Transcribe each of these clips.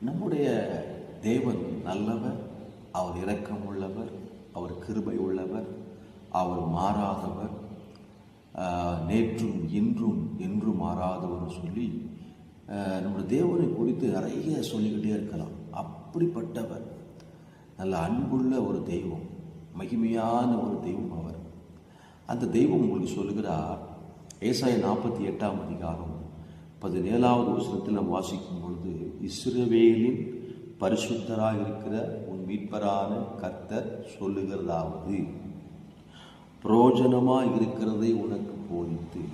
நம்முடைய தேவன் நல்லவர், அவர் இரக்கம் உள்ளவர், அவர் கிருபை உள்ளவர், அவர் மாறாதவர், நேற்றும் இன்றும் என்றும் மாறாதவர் சொல்லி நம்முடைய தேவனை குறித்து நிறைய சொல்லிக்கிட்டே இருக்கலாம். அப்படிப்பட்டவர் நல்ல அன்புள்ள ஒரு தெய்வம், மகிமையான ஒரு தெய்வம் அவர். அந்த தெய்வம் உங்களுக்கு சொல்லுகிறார். ஏசாயா 48ஆம் அதிகாரம் 17வது வசனத்தில் நாம் வாசிக்கும் பொழுது, இஸ்ரவேலின் பரிசுத்தராக இருக்கிற உன் மீட்பரான கர்த்தர் சொல்லுகிறதாவது, பிரயோஜனமாக இருக்கிறதை உனக்கு போதித்து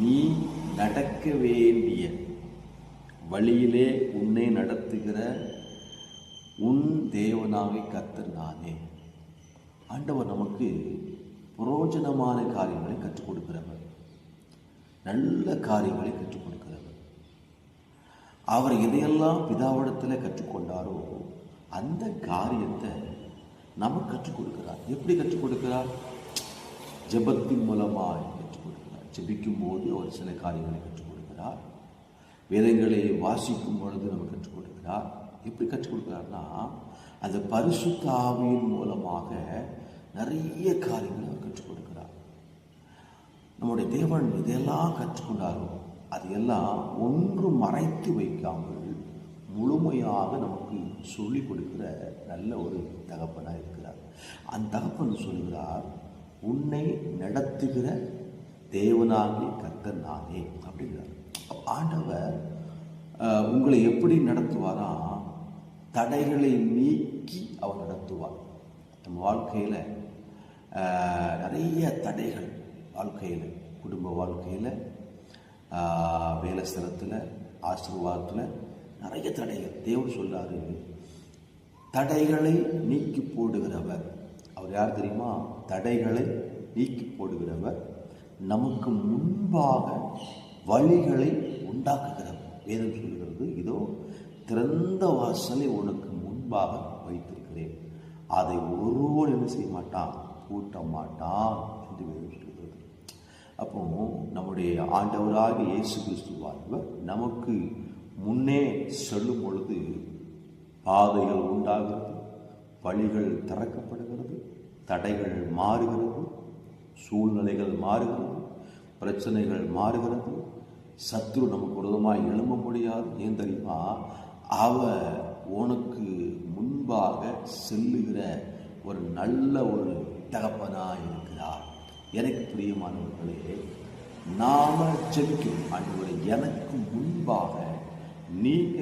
நீ நடக்க வேண்டிய வழியிலே உன்னை நடத்துகிற உன் தேவனாகிய கர்த்தர் நானே. ஆண்டவர் நமக்கு பிரயோஜனமான காரியங்களை கற்றுக் கொடுக்கிறவர், நல்ல காரியங்களை கற்றுக் கொடுக்கிறவர். அவர் எதையெல்லாம் பிதாவிடத்தில் கற்றுக்கொண்டாரோ அந்த காரியத்தை நமக்கு கற்றுக் கொடுக்கிறார். எப்படி கற்றுக் கொடுக்கிறார்? ஜெபத்தின் மூலமாக கற்றுக் கொடுக்கிறார். ஜெபிக்கும் போது அவர் சில காரியங்களை கற்றுக் கொடுக்கிறார். வேதங்களை வாசிக்கும் பொழுது நமக்கு கற்றுக் கொடுக்கிறார். எப்படி கற்றுக் கொடுக்கிறார்னா, அந்த பரிசுத்த ஆவியின் மூலமாக நிறைய காரியங்களை அவர் கற்றுக் கொடுக்கிறார். நம்முடைய தேவன் இதையெல்லாம் கற்றுக்கொண்டாரோ அதையெல்லாம் ஒன்றும் மறைத்து வைக்காமல் முழுமையாக நமக்கு சொல்லிக் கொடுக்கிற நல்ல ஒரு தகப்பனாக இருக்கிறார். அந்த தகப்பன் சொல்கிறார், உன்னை நடத்துகிற தேவனாகிய கர்த்தர் நானே அப்படிங்கிறார். ஆண்டவர் உங்களை எப்படி நடத்துவாரா? தடைகளை நீக்கி அவர் நடத்துவார். நம்ம வாழ்க்கையில் நிறைய தடைகள், வாழ்க்கையில், குடும்ப வாழ்க்கையில், வேலை ஸ்தலத்தில், ஆசீர்வாதத்தில் நிறைய தடைகள். தேவன் சொல்றாரு, தடைகளை நீக்கி போடுகிறவர். அவர் யார் தெரியுமா? தடைகளை நீக்கி போடுகிறவர், நமக்கு முன்பாக வழிகளை உண்டாக்குகிறவர். வேதம் சொல்கிறது, இதோ திறந்த வாசலை உனக்கு முன்பாக வைத்திருக்கிறேன், அதை ஒருவன் என்ன செய்ய மாட்டான், பூட்ட மாட்டான் என்று வேதம் சொல்கிறது. அப்போ நம்முடைய ஆண்டவராகிய இயேசு கிறிஸ்துவானவர் நமக்கு முன்னே செல்லும் பொழுது பாதைகள் உண்டாகிறது, வழிகள் திறக்கப்படுகிறது, தடைகள் மாறுகிறது, சூழ்நிலைகள் மாறுகிறது, பிரச்சனைகள் மாறுகிறது, சத்ரு நமக்கு விரோதமாக எழும்ப முடியாது. ஏன் தெரியுமா? அவர் உனக்கு முன்பாக செல்லுகிற ஒரு நல்ல ஒரு தகப்பனாக இருக்கிறார். எனக்கு பிரியமானவர்களே, நாம ஜெபிக்கும் ஆண்டவரே, எனக்கு முன்பாக நீங்க